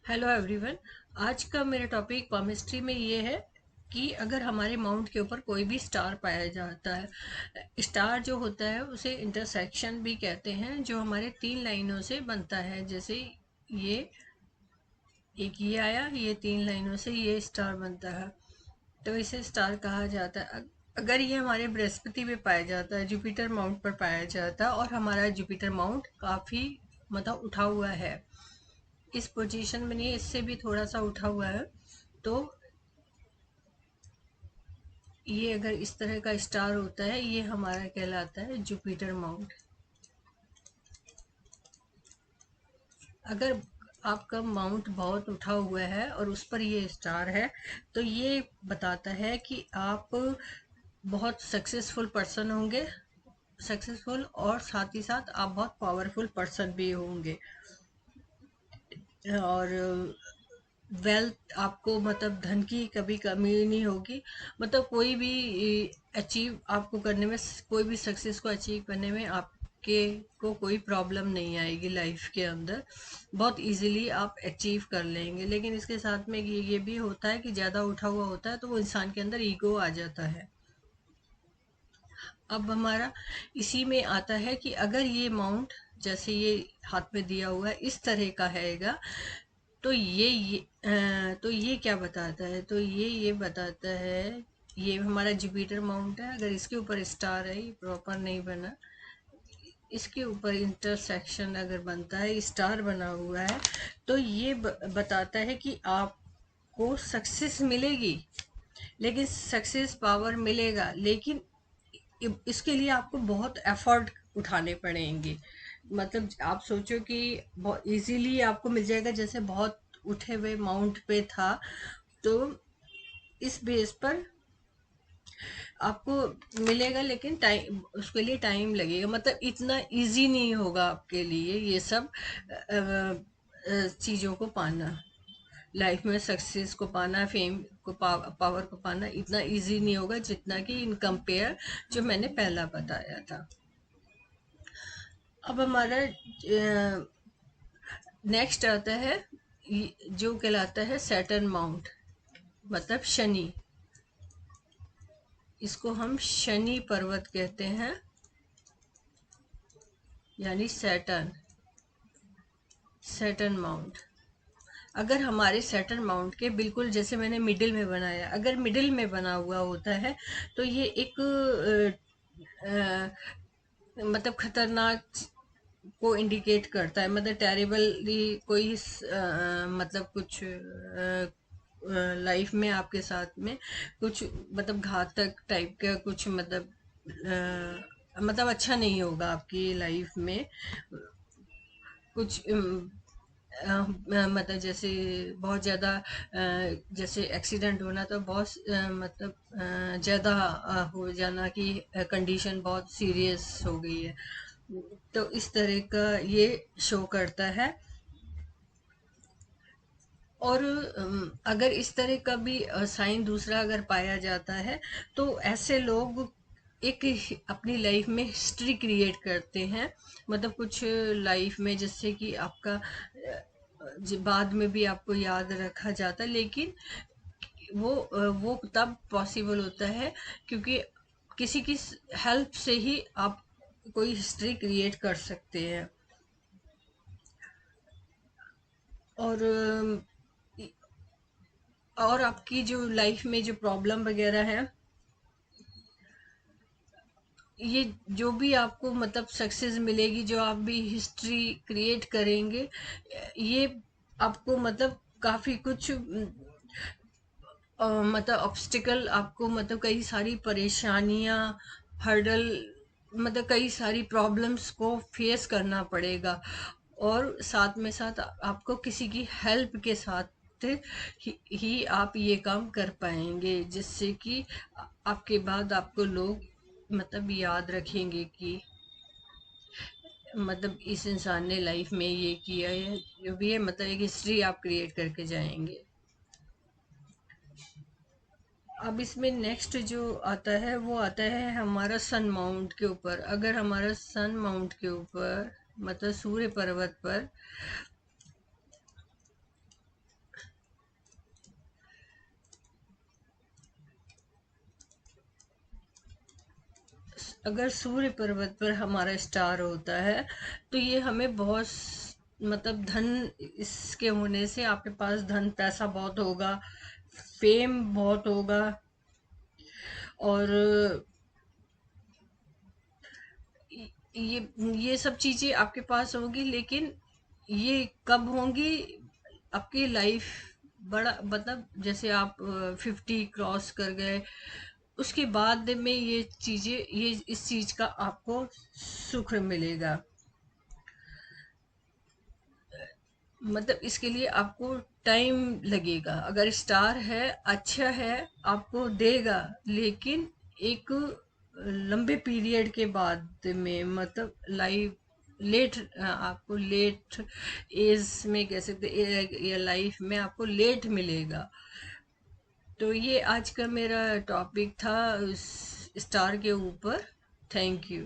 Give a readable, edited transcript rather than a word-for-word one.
Hello everyone. आज का मेरा टॉपिक केमिस्ट्री में ये है कि अगर हमारे माउंट के ऊपर कोई भी स्टार पाया जाता है, स्टार जो होता है उसे इंटरसेक्शन भी कहते हैं, जो हमारे तीन लाइनों से बनता है। जैसे ये एक ये आया, ये तीन लाइनों से ये स्टार बनता है, तो इसे स्टार कहा जाता है। अगर ये हमारे बृहस्पति पे पाया जाता है, जुपिटर माउंट पर पाया जाता है, और हमारा जुपिटर माउंट काफ़ी मतलब उठा हुआ है, इस पोजीशन में नहीं, इससे भी थोड़ा सा उठा हुआ है, तो ये अगर इस तरह का स्टार होता है, ये हमारा कहलाता है जुपिटर माउंट। अगर आपका माउंट बहुत उठा हुआ है और उस पर ये स्टार है, तो ये बताता है कि आप बहुत सक्सेसफुल पर्सन होंगे, सक्सेसफुल, और साथ ही साथ आप बहुत पावरफुल पर्सन भी होंगे। और वेल्थ आपको, मतलब धन की कभी कमी नहीं होगी। मतलब कोई भी अचीव आपको करने में, कोई भी सक्सेस को अचीव करने में आपके को कोई प्रॉब्लम नहीं आएगी लाइफ के अंदर, बहुत इजीली आप अचीव कर लेंगे। लेकिन इसके साथ में ये भी होता है कि ज़्यादा उठा हुआ होता है तो वो इंसान के अंदर ईगो आ जाता है। अब हमारा इसी में आता है कि अगर ये माउंट, जैसे ये हाथ में दिया हुआ है, इस तरह का हैगा, तो तो ये क्या बताता है, तो ये बताता है, ये हमारा जुपिटर माउंट है, अगर इसके ऊपर स्टार है, ये प्रॉपर नहीं बना, इसके ऊपर इंटरसेक्शन अगर बनता है, स्टार बना हुआ है, तो ये बताता है कि आपको सक्सेस मिलेगी, लेकिन सक्सेस पावर मिलेगा, लेकिन इसके लिए आपको बहुत एफर्ट उठाने पड़ेंगे। मतलब आप सोचो कि बहुत इजीली आपको मिल जाएगा, जैसे बहुत उठे हुए माउंट पे था, तो इस बेस पर आपको मिलेगा, लेकिन टाइम, उसके लिए टाइम लगेगा। मतलब इतना इजी नहीं होगा आपके लिए ये सब चीज़ों को पाना, लाइफ में सक्सेस को पाना, फेम को, पावर को पाना इतना इजी नहीं होगा जितना कि इन कंपेयर जो मैंने पहला बताया था। अब हमारा नेक्स्ट आता है, जो कहलाता है सैटर्न माउंट, मतलब शनि। इसको हम शनि पर्वत कहते हैं, यानी सैटर्न, सैटर्न माउंट। अगर हमारे सैटर्न माउंट के बिल्कुल, जैसे मैंने मिडिल में बनाया, अगर मिडिल में बना हुआ होता है, तो ये एक मतलब खतरनाक को इंडिकेट करता है, मतलब टेरिबली कोई मतलब कुछ लाइफ में आपके साथ में कुछ, मतलब घातक टाइप का कुछ, मतलब अच्छा नहीं होगा आपकी लाइफ में। कुछ मतलब जैसे बहुत ज़्यादा जैसे एक्सीडेंट होना, तो बहुत मतलब ज़्यादा हो जाना कि कंडीशन बहुत सीरियस हो गई है, तो इस तरह का ये शो करता है। और अगर इस तरह का भी साइन दूसरा अगर पाया जाता है, तो ऐसे लोग एक अपनी लाइफ में हिस्ट्री क्रिएट करते हैं। मतलब कुछ लाइफ में, जिससे कि आपका बाद में भी आपको याद रखा जाता है, लेकिन वो तब पॉसिबल होता है क्योंकि किसी की हेल्प से ही आप कोई हिस्ट्री क्रिएट कर सकते हैं। और और आपकी जो लाइफ में जो प्रॉब्लम वगैरह है, ये जो भी आपको मतलब सक्सेस मिलेगी, जो आप भी हिस्ट्री क्रिएट करेंगे, ये आपको मतलब काफ़ी कुछ मतलब ऑब्स्टिकल, आपको मतलब कई सारी परेशानियां, हर्डल, मतलब कई सारी प्रॉब्लम्स को फेस करना पड़ेगा। और साथ में साथ आपको किसी की हेल्प के साथ ही आप ये काम कर पाएंगे, जिससे कि आपके बाद आपको लोग मतलब याद रखेंगे कि मतलब इस इंसान ने लाइफ में ये किया है, जो भी है, मतलब एक हिस्ट्री आप क्रिएट करके जाएंगे। अब इसमें नेक्स्ट जो आता है, वो आता है हमारा सन माउंट के ऊपर। अगर हमारा सन माउंट के ऊपर, मतलब सूर्य पर्वत पर अगर सूर्य पर्वत पर हमारा स्टार होता है तो ये हमें बहुत मतलब धन, इसके होने से आपके पास धन पैसा बहुत होगा, फेम बहुत होगा, और ये सब चीजें आपके पास होगी। लेकिन ये कब होंगी? आपकी लाइफ बड़ा मतलब जैसे आप 50 क्रॉस कर गए, उसके बाद में ये चीजें, ये इस चीज का आपको सुख मिलेगा। मतलब इसके लिए आपको टाइम लगेगा। अगर स्टार है, अच्छा है, आपको देगा, लेकिन एक लंबे पीरियड के बाद में, मतलब लाइफ लेट, आपको लेट एज में कह सकते, या लाइफ में आपको लेट मिलेगा। तो ये आज का मेरा टॉपिक था स्टार के ऊपर। Thank you.